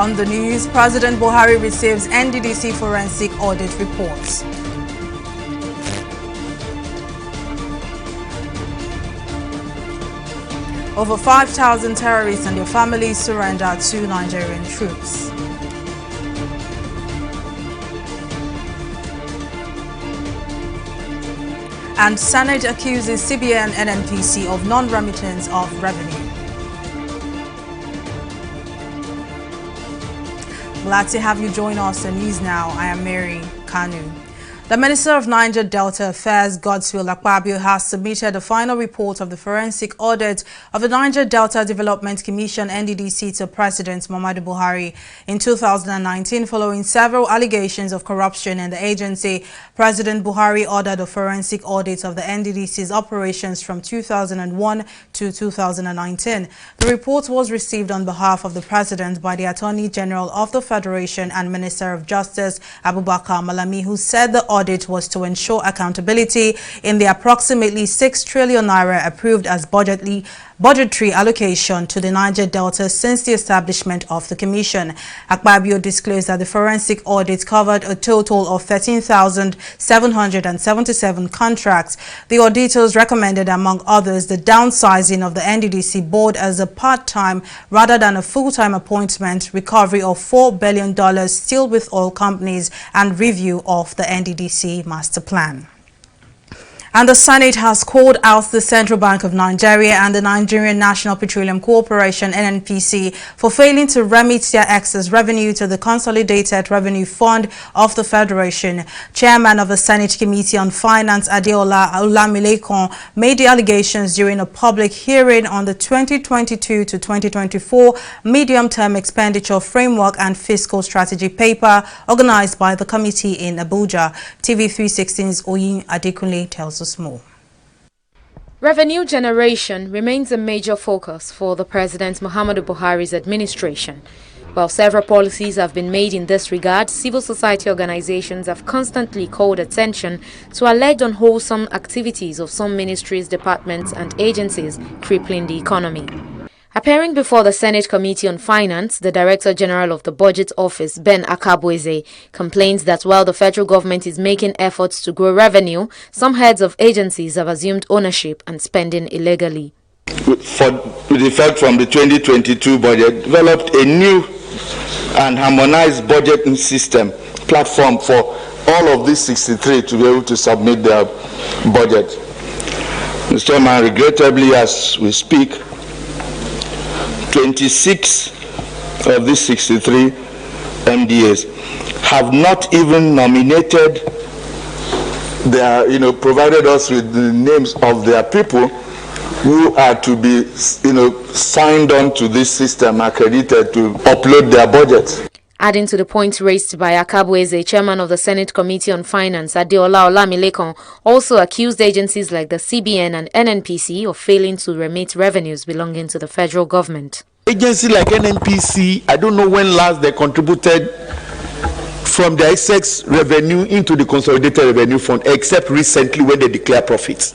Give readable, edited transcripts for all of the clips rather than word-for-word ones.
On the news, President Buhari receives NDDC forensic audit reports. Over 5,000 terrorists and their families surrender to Nigerian troops. And Senate accuses CBN and NPC of non-remittance of revenue. Glad to have you join us on News Now. I am Mary Kanu. The Minister of Niger Delta Affairs, Godswill Akpabio, has submitted the final report of the forensic audit of the Niger Delta Development Commission (NDDC) to President Muhammadu Buhari in 2019, following several allegations of corruption in the agency. President Buhari ordered a forensic audit of the NDDC's operations from 2001 to 2019. The report was received on behalf of the President by the Attorney General of the Federation and Minister of Justice, Abubakar Malami, who said the audit was to ensure accountability in the approximately 6 trillion naira approved as budgetary allocation to the Niger Delta since the establishment of the commission. Akpabio disclosed that the forensic audit covered a total of 13,777 contracts. The auditors recommended, among others, the downsizing of the NDDC board as a part-time rather than a full-time appointment, recovery of $4 billion still with oil companies, and review of the NDDC master plan. And the Senate has called out the Central Bank of Nigeria and the Nigerian National Petroleum Corporation (NNPC) for failing to remit their excess revenue to the Consolidated Revenue Fund of the Federation. Chairman of the Senate Committee on Finance, Adeola Olamilekon, made the allegations during a public hearing on the 2022 to 2024 Medium-Term Expenditure Framework and Fiscal Strategy paper organized by the committee in Abuja. TV360's Oyin Adekunle tells us more. Revenue generation remains a major focus for the President Muhammadu Buhari's administration. While several policies have been made in this regard, civil society organizations have constantly called attention to alleged unwholesome activities of some ministries, departments and agencies crippling the economy. Appearing before the Senate Committee on Finance, the Director General of the Budget Office, Ben Akabweze, complains that while the federal government is making efforts to grow revenue, some heads of agencies have assumed ownership and spending illegally. With effect from the 2022 budget, developed a new and harmonized budgeting system platform for all of these 63 to be able to submit their budget. Mr. Chairman, regrettably, as we speak, 26 of these 63 MDAs have not even nominated their, provided us with the names of their people who are to be, signed on to this system, accredited to upload their budgets. Adding to the points raised by Akabweze, chairman of the Senate Committee on Finance, Adeola Olamilekon, also accused agencies like the CBN and NNPC of failing to remit revenues belonging to the federal government. Agencies like NNPC, I don't know when last they contributed from their excess revenue into the Consolidated Revenue Fund, except recently when they declare profits.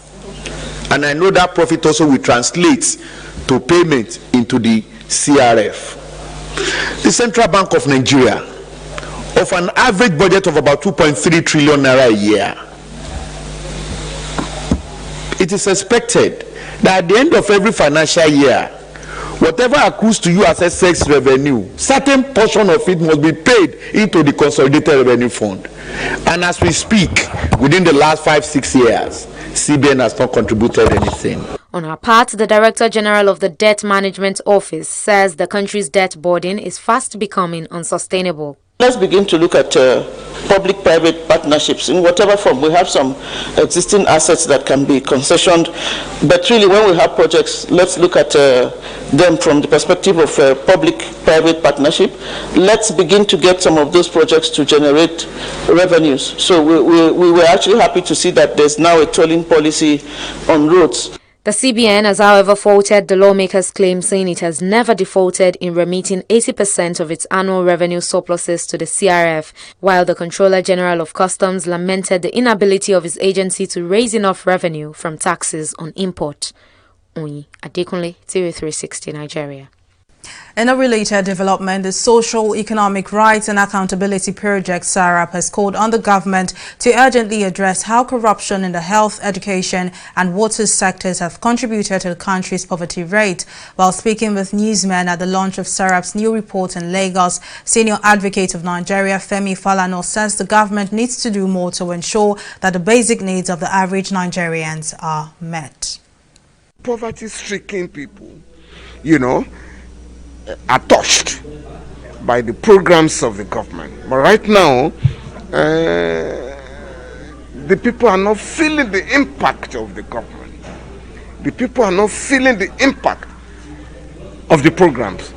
And I know that profit also will translate to payment into the CRF. The Central Bank of Nigeria, of an average budget of about 2.3 trillion naira a year, it is expected that at the end of every financial year, whatever accrues to you as excess revenue, certain portion of it must be paid into the Consolidated Revenue Fund. And as we speak, within the last 5-6 years, CBN has not contributed anything. On her part, the Director General of the Debt Management Office says the country's debt burden is fast becoming unsustainable. Let's begin to look at public-private partnerships in whatever form. We have some existing assets that can be concessioned, but really when we have projects, let's look at them from the perspective of public-private partnership. Let's begin to get some of those projects to generate revenues. So we were actually happy to see that there's now a tolling policy on roads. The CBN has, however, faulted the lawmakers' claim, saying it has never defaulted in remitting 80% of its annual revenue surpluses to the CRF, while the Controller General of Customs lamented the inability of his agency to raise enough revenue from taxes on import. Oyin Adekunle, TV360 Nigeria. In a related development, the Social, Economic Rights and Accountability Project (SARAP) has called on the government to urgently address how corruption in the health, education and water sectors have contributed to the country's poverty rate. While speaking with newsmen at the launch of SARAP's new report in Lagos, Senior Advocate of Nigeria Femi Falana says the government needs to do more to ensure that the basic needs of the average Nigerians are met. Poverty-stricken people, are touched by the programs of the government. But right now, the people are not feeling the impact of the government. The people are not feeling the impact of the programs.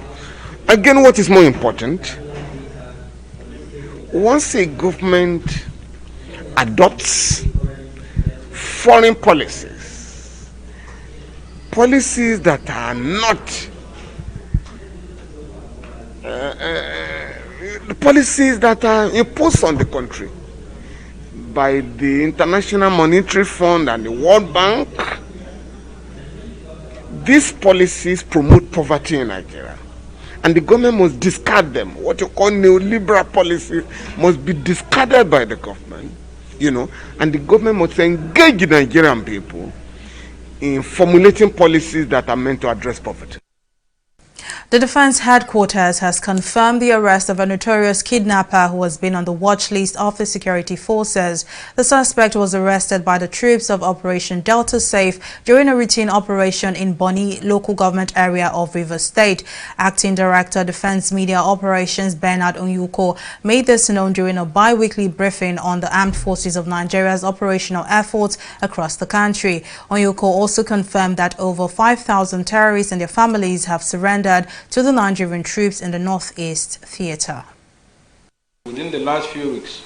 Again, what is more important? Once a government adopts foreign policies that are not the policies that are imposed on the country by the International Monetary Fund and the World Bank, these policies promote poverty in Nigeria. And the government must discard them. What you call neoliberal policies must be discarded by the government, and the government must engage the Nigerian people in formulating policies that are meant to address poverty. The Defense Headquarters has confirmed the arrest of a notorious kidnapper who has been on the watch list of the security forces. The suspect was arrested by the troops of Operation Delta Safe during a routine operation in Bonny local government area of Rivers State. Acting Director Defense Media Operations Bernard Onyuko made this known during a bi-weekly briefing on the Armed Forces of Nigeria's operational efforts across the country. Onyuko also confirmed that over 5,000 terrorists and their families have surrendered to the Nigerian troops in the Northeast Theater. Within the last few weeks,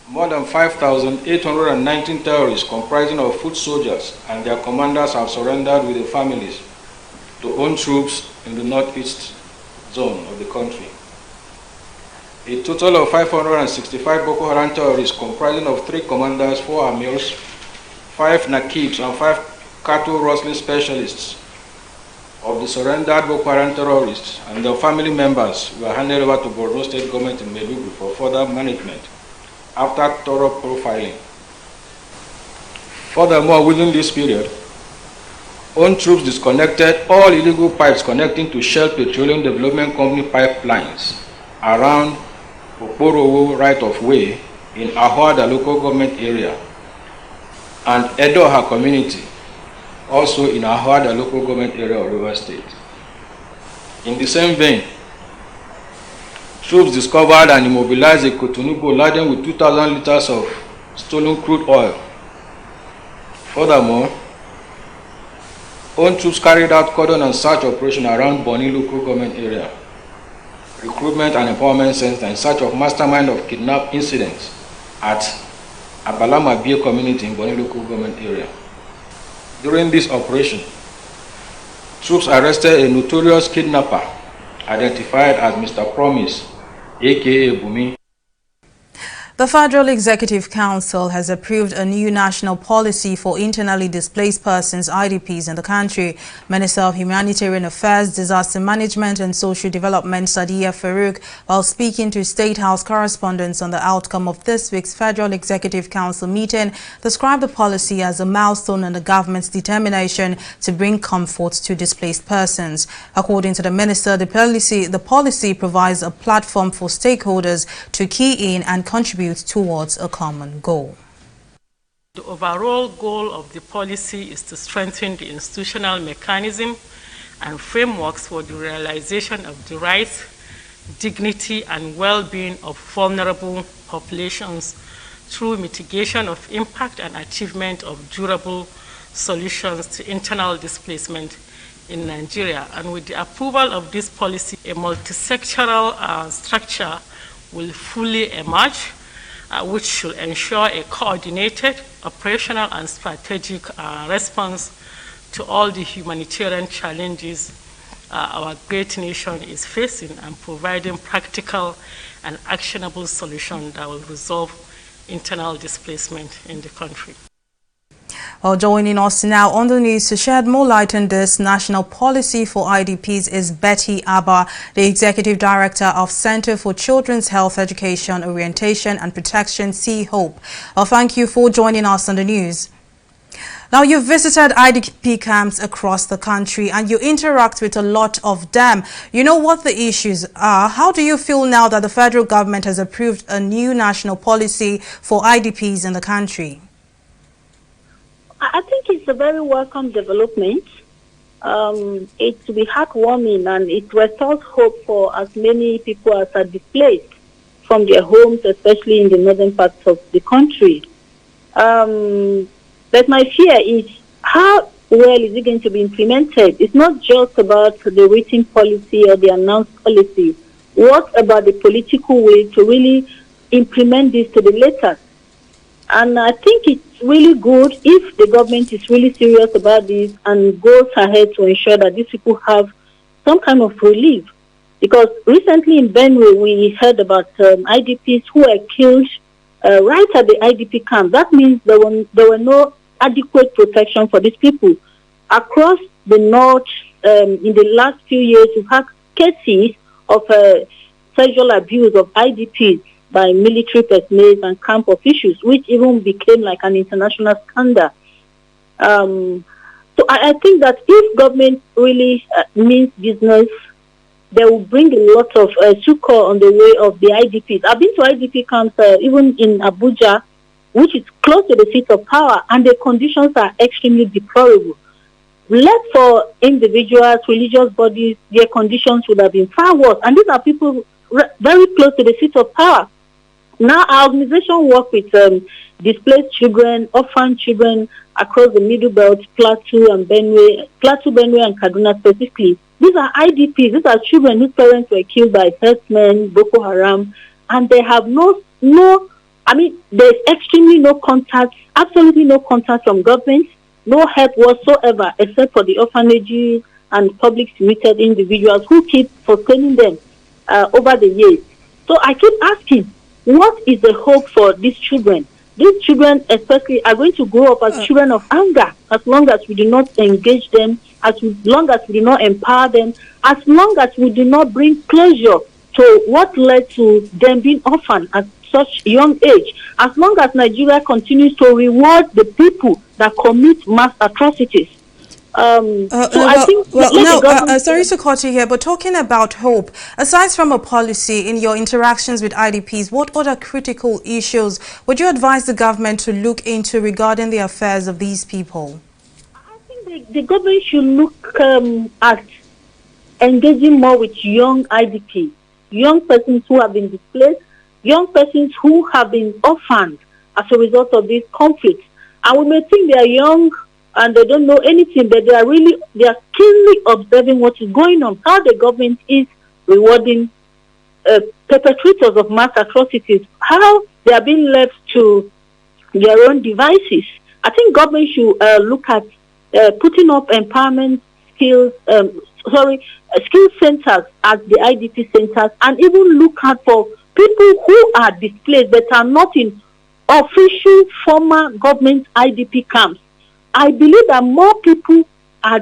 more than 5,819 terrorists comprising of foot soldiers and their commanders have surrendered with their families to own troops in the Northeast zone of the country. A total of 565 Boko Haram terrorists comprising of 3 commanders, 4 amirs, 5 nakibs and 5 cattle rustling specialists of the surrendered Boko Haram terrorists and their family members were handed over to Borno State Government in Maiduguri for further management after thorough profiling. Furthermore, within this period, own troops disconnected all illegal pipes connecting to Shell Petroleum Development Company pipelines around Oporowo right-of-way in Ahoada local government area and Edoha community, also in Ahoada local government area of Rivers State. In the same vein, troops discovered and immobilized a Cotonou boat laden with 2,000 liters of stolen crude oil. Furthermore, own troops carried out cordon and search operation around Bonny local government area, recruitment and empowerment center in search of mastermind of kidnap incidents at Abalama Bie community in Bonny local government area. During this operation, troops arrested a notorious kidnapper identified as Mr. Promise, aka Bumi. The Federal Executive Council has approved a new national policy for internally displaced persons, IDPs, in the country. Minister of Humanitarian Affairs, Disaster Management and Social Development, Sadiya Farouk, while speaking to State House correspondents on the outcome of this week's Federal Executive Council meeting, described the policy as a milestone in the government's determination to bring comfort to displaced persons. According to the minister, the policy provides a platform for stakeholders to key in and contribute towards a common goal. The overall goal of the policy is to strengthen the institutional mechanism and frameworks for the realization of the rights, dignity, and well-being of vulnerable populations through mitigation of impact and achievement of durable solutions to internal displacement in Nigeria. And with the approval of this policy, a multi-sectoral structure will fully emerge, which should ensure a coordinated, operational, and strategic response to all the humanitarian challenges our great nation is facing, and providing practical and actionable solutions that will resolve internal displacement in the country. Well, joining us now on the news to shed more light on this national policy for IDPs is Betty Abba, the Executive Director of Center for Children's Health Education, Orientation and Protection, C-HOPE. Well, thank you for joining us on the news. Now, you've visited IDP camps across the country and you interact with a lot of them. You know what the issues are. How do you feel now that the federal government has approved a new national policy for IDPs in the country? I think it's a very welcome development. It will be heartwarming and it restores hope for as many people as are displaced from their homes, especially in the northern parts of the country. But my fear is how well is it going to be implemented? It's not just about the written policy or the announced policy. What about the political will to really implement this to the letter? And I think it's really good if the government is really serious about this and goes ahead to ensure that these people have some kind of relief. Because recently in Benue, we heard about IDPs who were killed right at the IDP camp. That means there were no adequate protection for these people. Across the north, in the last few years, we've had cases of sexual abuse of IDPs by military personnel and camp officials, which even became like an international scandal. So I think that if government really means business, they will bring a lot of succor on the way of the IDPs. I've been to IDP camps even in Abuja, which is close to the seat of power, and the conditions are extremely deplorable. Left for individuals, religious bodies, their conditions would have been far worse. And these are people very close to the seat of power. Now, our organization works with displaced children, orphan children across the Middle Belt, Plateau, Benue, and Kaduna specifically. These are IDPs. These are children whose parents were killed by herdsmen, Boko Haram, and they have there's extremely no contact, absolutely no contact from government, no help whatsoever, except for the orphanages and public limited individuals who keep sustaining them over the years. So I keep asking, what is the hope for these children? These children especially are going to grow up as children of anger as long as we do not engage them, as long as we do not empower them, as long as we do not bring closure to what led to them being orphaned at such young age, as long as Nigeria continues to reward the people that commit mass atrocities. Sorry to cut you here, but talking about hope, aside from a policy in your interactions with IDPs, what other critical issues would you advise the government to look into regarding the affairs of these people? I think the government should look at engaging more with young IDPs, young persons who have been displaced, young persons who have been orphaned as a result of this conflict. And we may think they are young and they don't know anything, but they are keenly observing what is going on, how the government is rewarding perpetrators of mass atrocities, how they are being left to their own devices. I think government should look at putting up empowerment skill centers at the IDP centers, and even look out for people who are displaced but are not in official former government IDP camps. I believe that I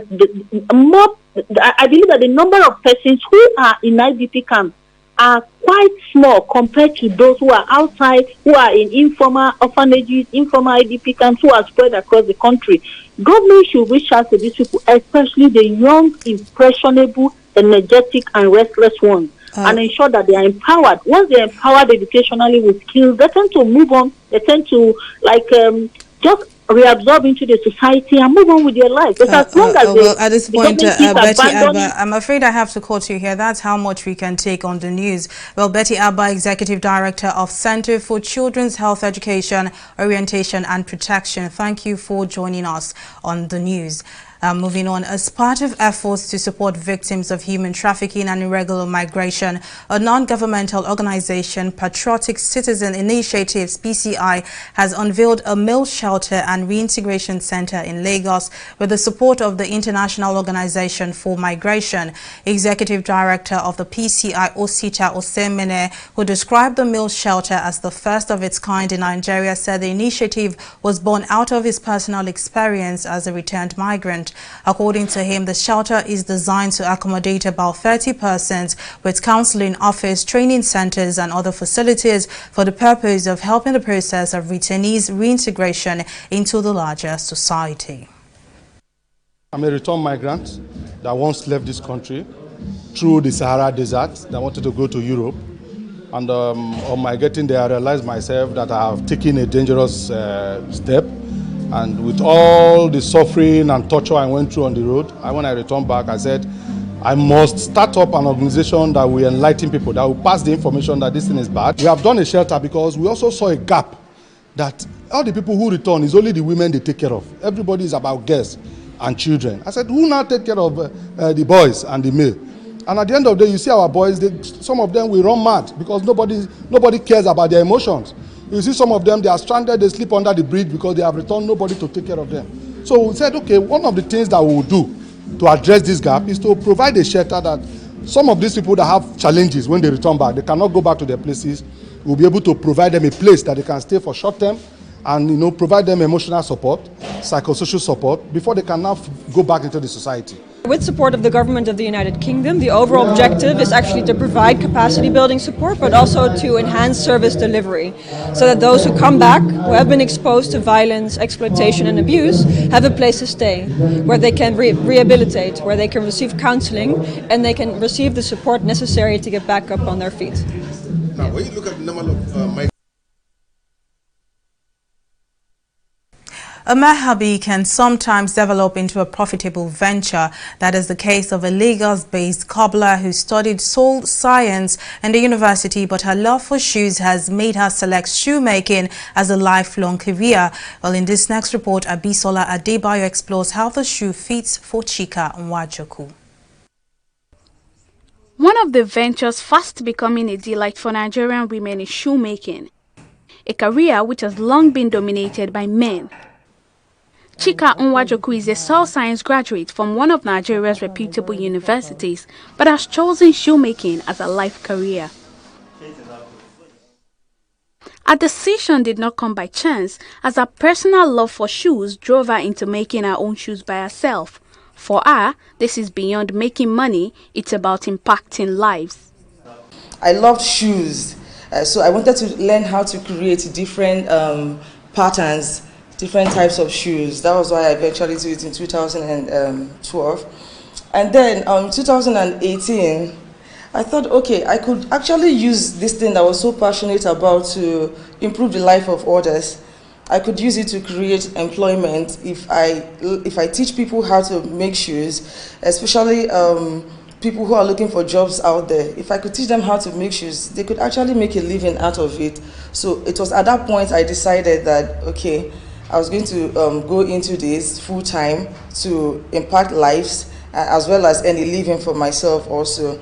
believe that the number of persons who are in IDP camps are quite small compared to those who are outside, who are in informal orphanages, informal IDP camps, who are spread across the country. Government should reach out to these people, especially the young, impressionable, energetic, and restless ones, and ensure that they are empowered. Once they are empowered educationally with skills, they tend to move on. They tend to just reabsorb into the society and move on with their life. As long as at this point, Betty Abba, I'm afraid I have to cut you here. That's how much we can take on the news. Well, Betty Abba, Executive Director of Center for Children's Health Education, Orientation and Protection, thank you for joining us on the news. Moving on, as part of efforts to support victims of human trafficking and irregular migration, a non-governmental organization, Patriotic Citizen Initiatives (PCI), has unveiled a meal shelter and reintegration center in Lagos with the support of the International Organization for Migration. Executive Director of the PCI, Osita Osemene, who described the meal shelter as the first of its kind in Nigeria, said the initiative was born out of his personal experience as a returned migrant. According to him, the shelter is designed to accommodate about 30 persons with counseling office, training centers and other facilities for the purpose of helping the process of returnees' reintegration into the larger society. I'm a returned migrant that once left this country through the Sahara Desert that wanted to go to Europe. And on my getting there, I realized myself that I have taken a dangerous step. And with all the suffering and torture I went through on the road, when I returned back, I said, I must start up an organization that will enlighten people, that will pass the information that this thing is bad. We have done a shelter because we also saw a gap that all the people who return is only the women they take care of. Everybody is about girls and children. I said, who now take care of the boys and the male? And at the end of the day, you see our boys, some of them will run mad because nobody cares about their emotions. You see some of them, they are stranded, they sleep under the bridge because they have returned nobody to take care of them. So we said, okay, one of the things that we will do to address this gap is to provide a shelter that some of these people that have challenges when they return back, they cannot go back to their places. We'll be able to provide them a place that they can stay for short term and provide them emotional support, psychosocial support before they can now go back into the society. With support of the government of the United Kingdom, the overall objective is actually to provide capacity building support, but also to enhance service delivery, so that those who come back, who have been exposed to violence, exploitation and abuse, have a place to stay, where they can rehabilitate, where they can receive counseling, and they can receive the support necessary to get back up on their feet. Now, when you look at the number of A hobby can sometimes develop into a profitable venture. That is the case of a Lagos-based cobbler who studied soul science in the university, but her love for shoes has made her select shoemaking as a lifelong career. Well, in this next report, Abisola Adebayo explores how the shoe fits for Chika Nwajoku. One of the ventures fast becoming a delight for Nigerian women is shoemaking, a career which has long been dominated by men. Chika Nwajoku is a soil science graduate from one of Nigeria's reputable universities, but has chosen shoemaking as a life career. Her decision did not come by chance, as her personal love for shoes drove her into making her own shoes by herself. For her, this is beyond making money, it's about impacting lives. I loved shoes, so I wanted to learn how to create different patterns, different types of shoes. That was why I eventually did it in 2012. And then in 2018, I thought, okay, I could actually use this thing that I was so passionate about to improve the life of others. I could use it to create employment if I teach people how to make shoes, especially people who are looking for jobs out there. If I could teach them how to make shoes, they could actually make a living out of it. So it was at that point I decided that, okay, I was going to go into this full time to impact lives as well as earn a living for myself also.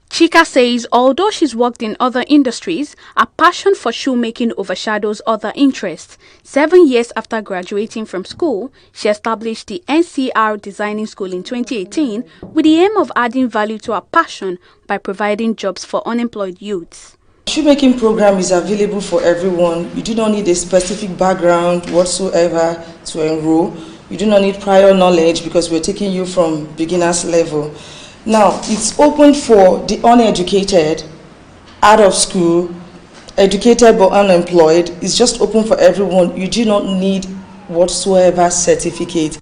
Chika says although she's worked in other industries, her passion for shoemaking overshadows other interests. 7 years after graduating from school, she established the NCR Designing School in 2018 with the aim of adding value to her passion by providing jobs for unemployed youths. Shoemaking program is available for everyone. You do not need a specific background whatsoever to enroll. You do not need prior knowledge because we're taking you from beginner's level. Now, it's open for the uneducated, out of school, educated but unemployed. It's just open for everyone. You do not need whatsoever certificate.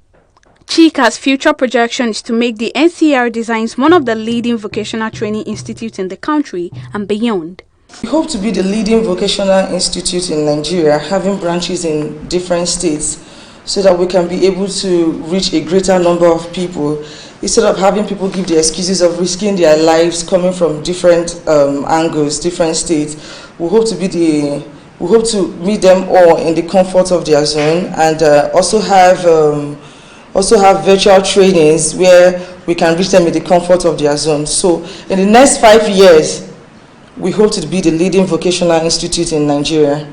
Chika's future projection is to make the NCR Designs one of the leading vocational training institutes in the country and beyond. We hope to be the leading vocational institute in Nigeria, having branches in different states, so that we can be able to reach a greater number of people, instead of having people give the excuses of risking their lives coming from different angles, different states. We hope to meet them all in the comfort of their zone, and also have also have virtual trainings where we can reach them in the comfort of their zone. So in the next 5 years, we hope to be the leading vocational institute in Nigeria.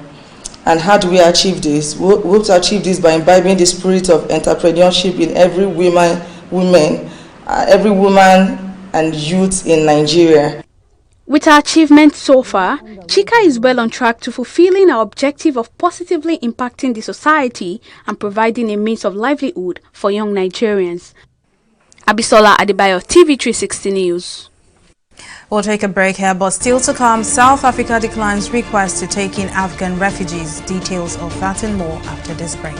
And how do we achieve this? We hope to achieve this by imbibing the spirit of entrepreneurship in every woman and youth in Nigeria. With our achievements so far, Chika is well on track to fulfilling our objective of positively impacting the society and providing a means of livelihood for young Nigerians. Abisola Adebayo, TV360 News. We'll take a break here, but still to come, South Africa declines request to take in Afghan refugees. Details of that and more after this break.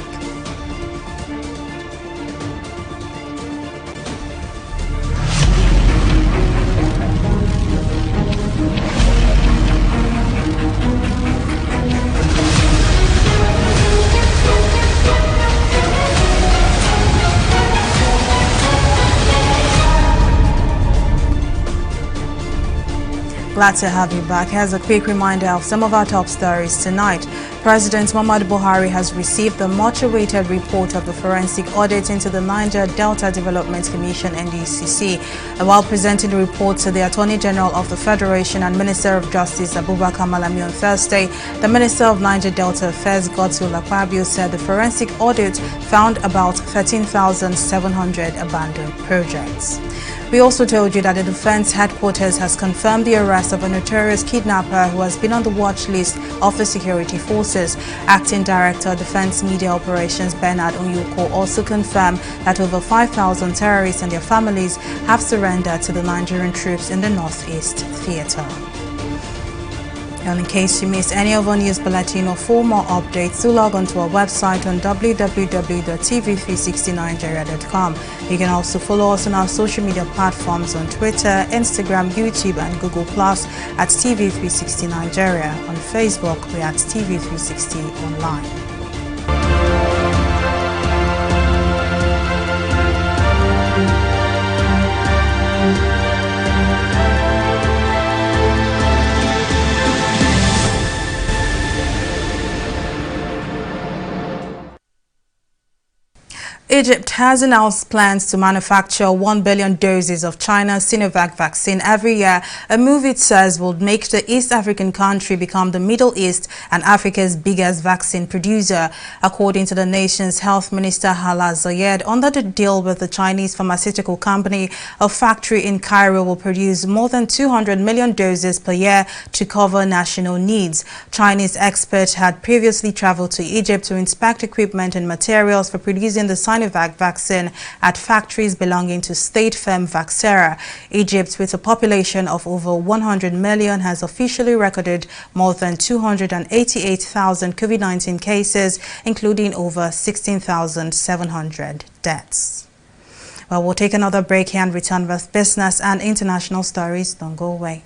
Glad to have you back. Here's a quick reminder of some of our top stories tonight. President Muhammadu Buhari has received the much-awaited report of the forensic audit into the Niger Delta Development Commission (NDCC). While presenting the report to the Attorney General of the Federation and Minister of Justice Abubakar Malami on Thursday, the Minister of Niger Delta Affairs Godswill Akpabio said the forensic audit found about 13,700 abandoned projects. We also told you that the Defense Headquarters has confirmed the arrest of a notorious kidnapper who has been on the watch list of the security forces. Acting Director Defense Media Operations Bernard Onyoko also confirmed that over 5,000 terrorists and their families have surrendered to the Nigerian troops in the Northeast Theater. And in case you missed any of our news bulletin or for more updates, do log on to our website on www.tv360nigeria.com. You can also follow us on our social media platforms on Twitter, Instagram, YouTube and Google Plus at TV360 Nigeria. On Facebook, we're at TV360 Online. Egypt has announced plans to manufacture 1 billion doses of China's Sinovac vaccine every year, a move it says will make the East African country become the Middle East and Africa's biggest vaccine producer. According to the nation's health minister Hala Zayed, under the deal with the Chinese pharmaceutical company, a factory in Cairo will produce more than 200 million doses per year to cover national needs. Chinese experts had previously traveled to Egypt to inspect equipment and materials for producing the Sinovac vaccine at factories belonging to state firm Vaxera. Egypt, with a population of over 100 million, has officially recorded more than 288,000 COVID-19 cases, including over 16,700 deaths. Well, we'll take another break here and return with business and international stories. Don't go away.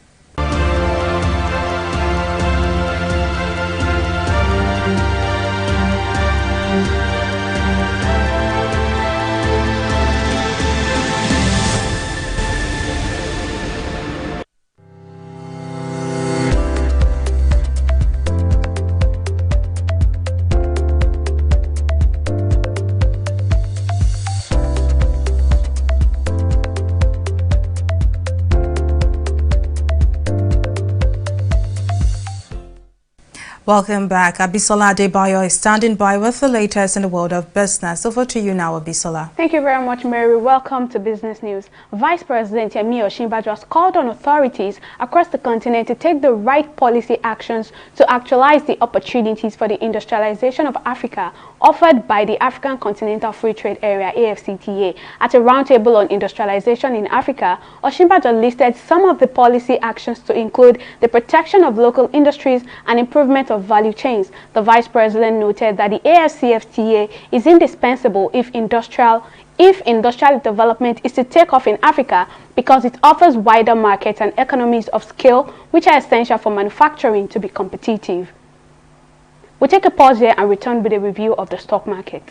Welcome back. Abisola Adebayo is standing by with the latest in the world of business. Over to you now, Abisola. Thank you very much, Mary. Welcome to Business News. Vice President Yemi Osinbajo has called on authorities across the continent to take the right policy actions to actualize the opportunities for the industrialization of Africa offered by the African Continental Free Trade Area, AFCTA. At a roundtable on industrialization in Africa, Osinbajo listed some of the policy actions to include the protection of local industries and improvement of value chains. The Vice President noted that the AFCFTA is indispensable if industrial development is to take off in Africa because it offers wider markets and economies of scale which are essential for manufacturing to be competitive. We'll take a pause here and return with a review of the stock market.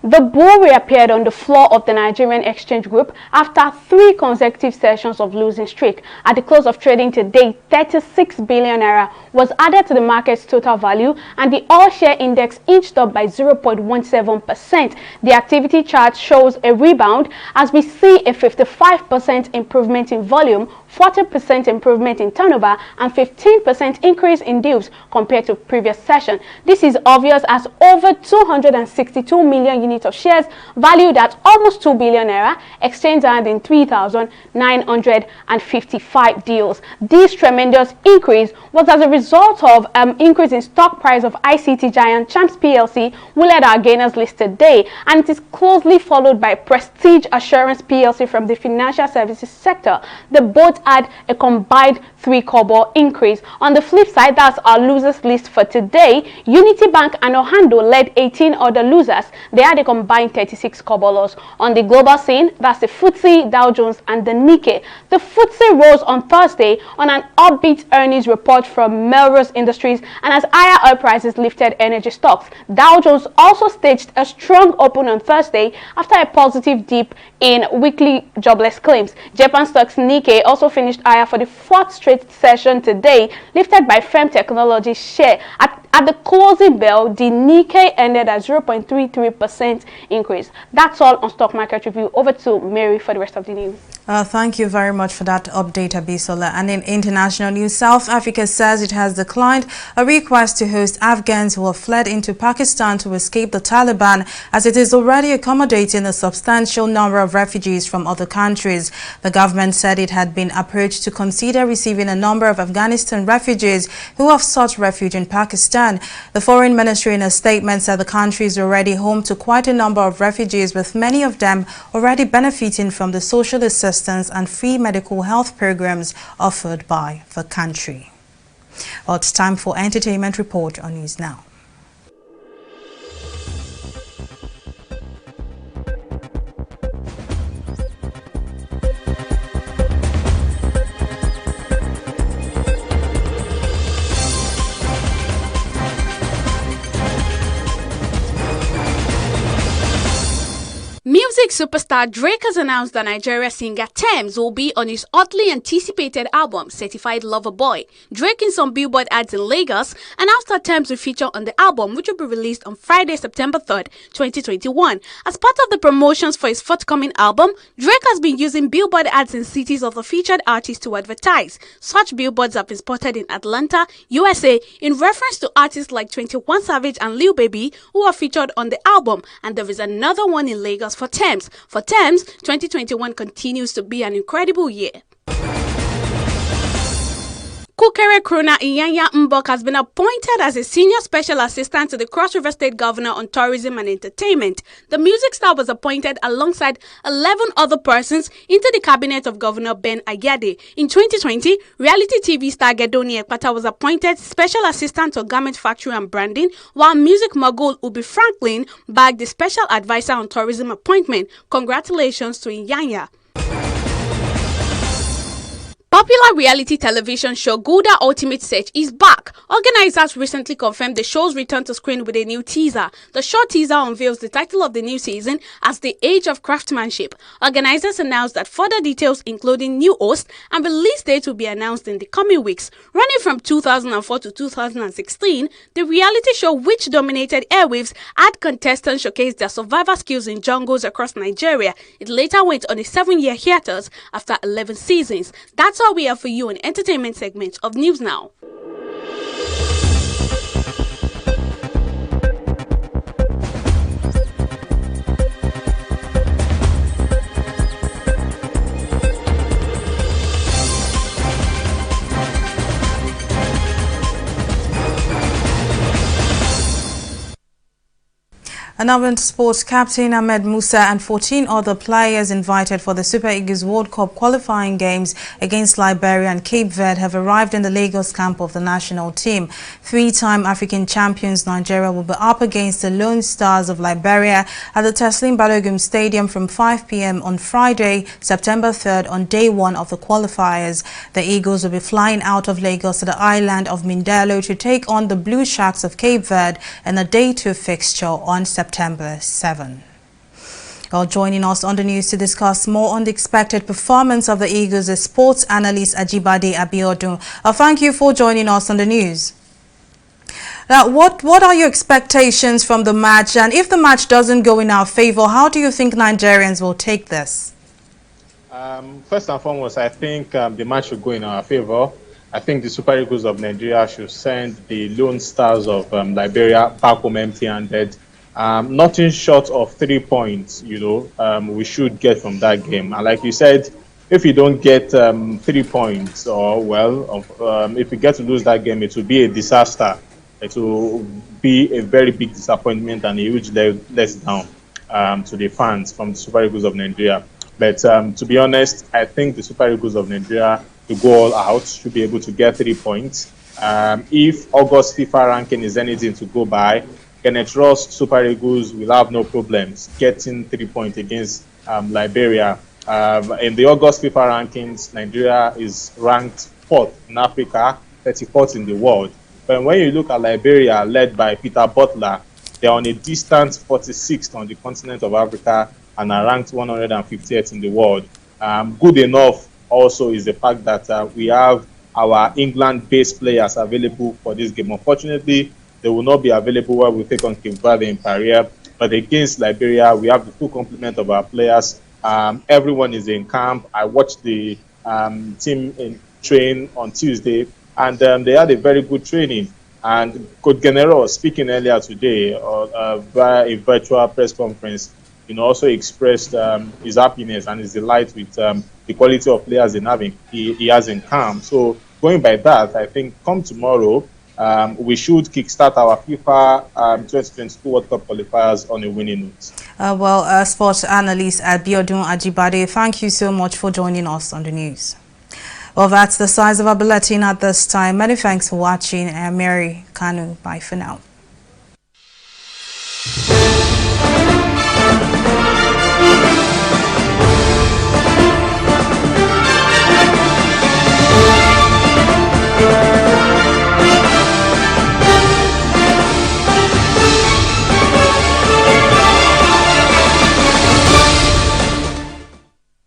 The bull reappeared on the floor of the Nigerian Exchange Group after 3 consecutive sessions of losing streak. At the close of trading today, 36 billion naira was added to the market's total value, and the all-share index inched up by 0.17%. The activity chart shows a rebound as we see a 55% improvement in volume, 40% improvement in turnover, and 15% increase in deals compared to previous session. This is obvious as over 262 million units of shares valued at almost 2 billion naira exchanged in 3,955 deals. This tremendous increase was as a result of increase in stock price of ICT giant Champs PLC, who led our gainers list today, and it is closely followed by Prestige Assurance PLC from the financial services sector. The both had a combined 3 kobo increase. On the flip side, that's our losers list for today. Unity Bank and Ohando led 18 other losers. They had a combined 36 kobo loss. On the global scene, that's the FTSE, Dow Jones, and the Nikkei. The FTSE rose on Thursday on an upbeat earnings report from Melrose Industries, and as higher oil prices lifted energy stocks. Dow Jones also staged a strong open on Thursday after a positive dip in weekly jobless claims. Japan stocks Nikkei also finished higher for the 4th straight session today, lifted by firm technology share. At the closing bell, the Nikkei ended at 0.33% increase. That's all on stock market review. Over to Mary for the rest of the news. Thank you very much for that update, Abisola. And in international news, South Africa says it has declined a request to host Afghans who have fled into Pakistan to escape the Taliban, as it is already accommodating a substantial number of refugees from other countries. The government said it had been approached to consider receiving a number of Afghanistan refugees who have sought refuge in Pakistan. The Foreign Ministry in a statement said the country is already home to quite a number of refugees, with many of them already benefiting from the social assistance and free medical health programs offered by the country. Well, it's time for Entertainment Report on News Now. Music superstar Drake has announced that Nigeria singer Tems will be on his hotly anticipated album, Certified Lover Boy. Drake, in some Billboard ads in Lagos, announced that Tems will feature on the album, which will be released on Friday, September 3rd, 2021. As part of the promotions for his forthcoming album, Drake has been using Billboard ads in cities of the featured artist to advertise. Such billboards have been spotted in Atlanta, USA, in reference to artists like 21 Savage and Lil Baby, who are featured on the album, and there is another one in Lagos for Tems. For Tems, 2021 continues to be an incredible year. Kukere Krona Inyanya Mbok has been appointed as a senior special assistant to the Cross River State Governor on Tourism and Entertainment. The music star was appointed alongside 11 other persons into the cabinet of Governor Ben Ayade. In 2020, reality TV star Gedoni Ekpata was appointed special assistant to garment factory and branding, while music mogul Ubi Franklin bagged the special advisor on tourism appointment. Congratulations to Inyanya. Popular reality television show Gouda Ultimate Search is back. Organizers recently confirmed the show's return to screen with a new teaser. The short teaser unveils the title of the new season as The Age of Craftsmanship. Organizers announced that further details, including new host and release date, will be announced in the coming weeks. Running from 2004 to 2016, the reality show, which dominated airwaves, had contestants showcase their survival skills in jungles across Nigeria. It later went on a 7-year hiatus after 11 seasons. That's all we have for you in entertainment segment of News Now. And now into sports. Captain Ahmed Musa and 14 other players invited for the Super Eagles World Cup qualifying games against Liberia and Cape Verde have arrived in the Lagos camp of the national team. 3-time African champions Nigeria will be up against the Lone Stars of Liberia at the Teslim Balogun Stadium from 5 p.m. on Friday, September 3rd, on day 1 of the qualifiers. The Eagles will be flying out of Lagos to the island of Mindelo to take on the Blue Sharks of Cape Verde in a day 2 fixture on September 7. Well, joining us on the news to discuss more on the expected performance of the Eagles is sports analyst Ajibade Abiodun. Thank you for joining us on the news. Now, what are your expectations from the match? And if the match doesn't go in our favor, how do you think Nigerians will take this? First and foremost, I think the match should go in our favor. I think the Super Eagles of Nigeria should send the Lone Stars of Liberia back home empty-handed. Nothing short of 3 points, we should get from that game. And like you said, if you don't get 3 points, if you get to lose that game, it will be a disaster. It will be a very big disappointment and a huge letdown to the fans from the Super Eagles of Nigeria. But to be honest, I think the Super Eagles of Nigeria, to go all out, should be able to get 3 points. If August FIFA ranking is anything to go by, Kenneth Ross Super Eagles will have no problems getting 3 points against Liberia. In the August FIFA rankings, Nigeria is ranked 4th in Africa, 34th in the world. But when you look at Liberia, led by Peter Butler, they're on a distant 46th on the continent of Africa and are ranked 158th in the world. Good enough also is the fact that we have our England-based players available for this game. Unfortunately, they will not be available while we take on Cape Verde in Paris. But against Liberia, we have the full complement of our players. Everyone is in camp. I watched the team train on Tuesday, and they had a very good training. And Coach General, speaking earlier today via a virtual press conference, also expressed his happiness and his delight with the quality of players he has in camp. So going by that, I think come tomorrow, we should kickstart our FIFA 2022 World Cup qualifiers on a winning note. Sports analyst Abiodun Ajibade, thank you so much for joining us on the news. Well, that's the size of our bulletin at this time. Many thanks for watching. I'm Mary Kanu. Bye for now.